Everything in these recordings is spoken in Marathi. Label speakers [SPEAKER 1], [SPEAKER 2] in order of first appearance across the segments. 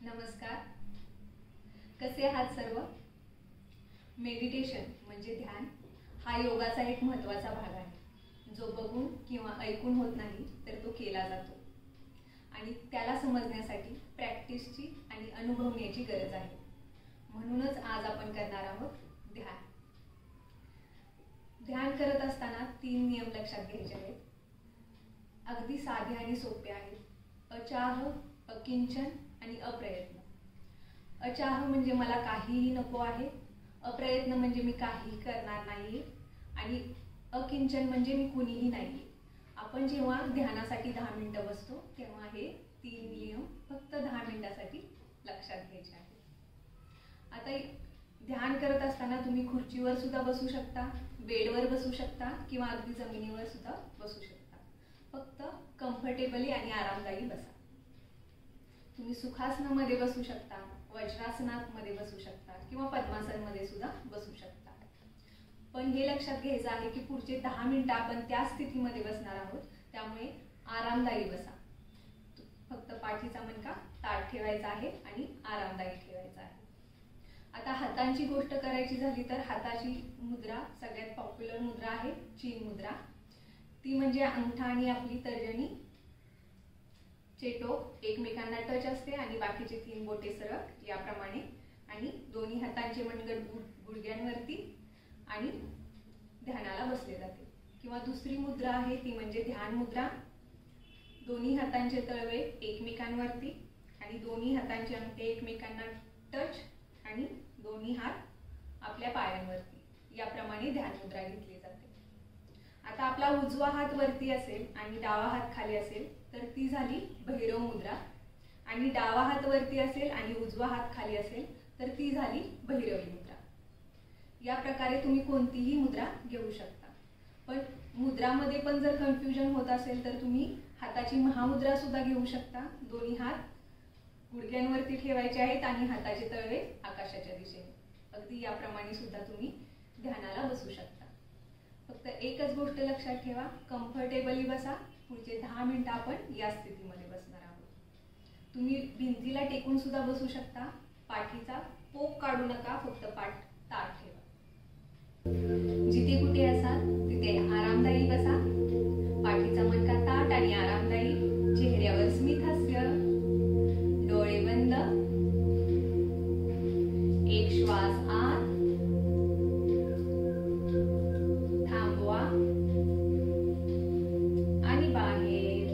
[SPEAKER 1] नमस्कार. कसे आहात सर्व? मेडिटेशन म्हणजे ध्यान हा योगाचा एक महत्त्वाचा भाग आहे, जो बघून किंवा ऐकून होत नाही तर तो केला जातो आणि त्याला समजण्यासाठी प्रॅक्टिसची आणि अनुभवण्याची गरज आहे. म्हणूनच आज आपण करणार आहोत ध्यान. ध्यान करत असताना 3 नियम लक्षात घ्यायचे आहेत. अगदी साधे आणि सोपे आहेत. अचाह, अकिंचन आणि अप्रयत्न. अचाह म्हणजे मला काहीही नको आहे, अप्रयत्न म्हणजे मी काहीही करणार नाही आणि अकिंचन म्हणजे मी कुणीही नाही. आपण जेव्हा ध्यानासाठी 10 मिनिटं बसतो तेव्हा हे 3 नियम फक्त 10 मिनिटासाठी लक्षात घ्यायचे आहेत. आता ध्यान करत असताना तुम्ही खुर्चीवर सुद्धा बसू शकता, बेडवर बसू शकता किंवा अगदी जमिनीवर सुद्धा बसू शकता. फक्त कम्फर्टेबली आणि आरामदायी बसा. तुम्ही सुखासनामध्ये बसू शकता, वज्रासनामध्ये बसू शकता किंवा पद्मासनमध्ये सुद्धा बसू शकता. पण हे लक्षात घ्यायचं आहे की पुढचे 10 मिनिटं आपण त्या स्थितीमध्ये बसणार आहोत, त्यामुळे आरामदायी बसा. फक्त पाठीचा मणका ताठ ठेवायचा आहे आणि आरामदायी ठेवायचा आहे. आता हातांची गोष्ट करायची झाली तर हाताची मुद्रा सगळ्यात पॉप्युलर मुद्रा आहे चीन मुद्रा. ती म्हणजे अंगठा आणि आपली तर्जनी चे टोक एकमेकांना टच असते आणि बाकीचे 3 बोटे सरळ याप्रमाणे, आणि दोन्ही हातांचे मनगट गुडघ्यांवरती आणि ध्यानाला बसले जाते. किंवा दुसरी मुद्रा आहे ती म्हणजे ध्यान मुद्रा. दोन्ही हातांचे तळवे एकमेकांवरती आणि दोन्ही हातांचे अंगठे एकमेकांना टच आणि दोन्ही हात आपल्या पायांवरती, याप्रमाणे ध्यान मुद्रा घेतली जाते. आता आपला उजवा हात वरती असेल आणि डावा हात खाली असेल तर ती झाली भैरव मुद्रा, आणि डावा हात वरती असेल आणि उजवा हात खाली असेल तर ती झाली भैरवी मुद्रा. या प्रकारे तुम्ही कोणतीही मुद्रा घेऊ शकता. पण मुद्रामध्ये पण जर कन्फ्युजन होत असेल तर तुम्ही हाताची महामुद्रा सुद्धा घेऊ शकता. दोन्ही हात गुडघ्यांवरती ठेवायचे आहेत आणि हाताचे तळवे आकाशाच्या दिशेने. अगदी याप्रमाणे सुद्धा तुम्ही ध्यानाला बसू शकता. फक्त एकच गोष्ट लक्षात ठेवा, कम्फर्टेबली बसा. पुढचे 10 मिनिटं आपण या स्थितीमध्ये बसणार आहोत. तुम्ही भिंतीला टेकून सुद्धा बसू शकता. पाठीचा पोक काढू नका, फक्त पाठ ताठ ठेवा. जिथे कुठे असाल तिथे आरामदायी बसा. पाठीचा मणका ताठ आणि आरामदायी, चेहऱ्यावर स्मित हास्य, डोळे बंद. एक श्वास आत, थांबवा आणि बाहेर.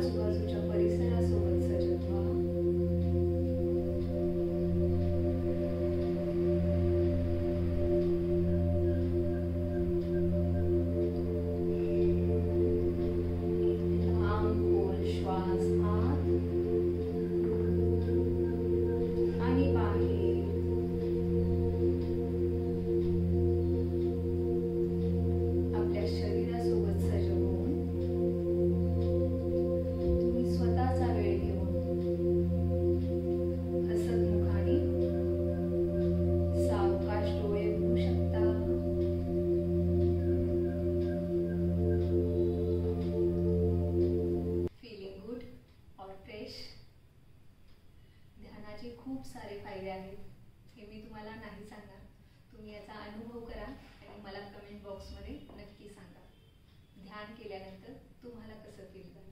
[SPEAKER 1] आजूबाजूच्या परिसरासोबत सजग व्हा. लांब खोल श्वास आत आणि बाहेर. आपल्या शरीरासोबत सजग होऊन तुम्ही स्वतःचा वेळ घेऊन हसत मुखाने सावकाश डोळे उघडू शकता. फीलिंग गुड और फ्रेश. ध्यानाचे खूप सारे फायदे आहेत, हे मी तुम्हाला नाही सांगणार. तुम्ही याचा अनुभव करा आणि मला कमेंट बॉक्समध्ये नक्की सांगा ध्यान केल्यानंतर तुम्हाला कसं फील झालं.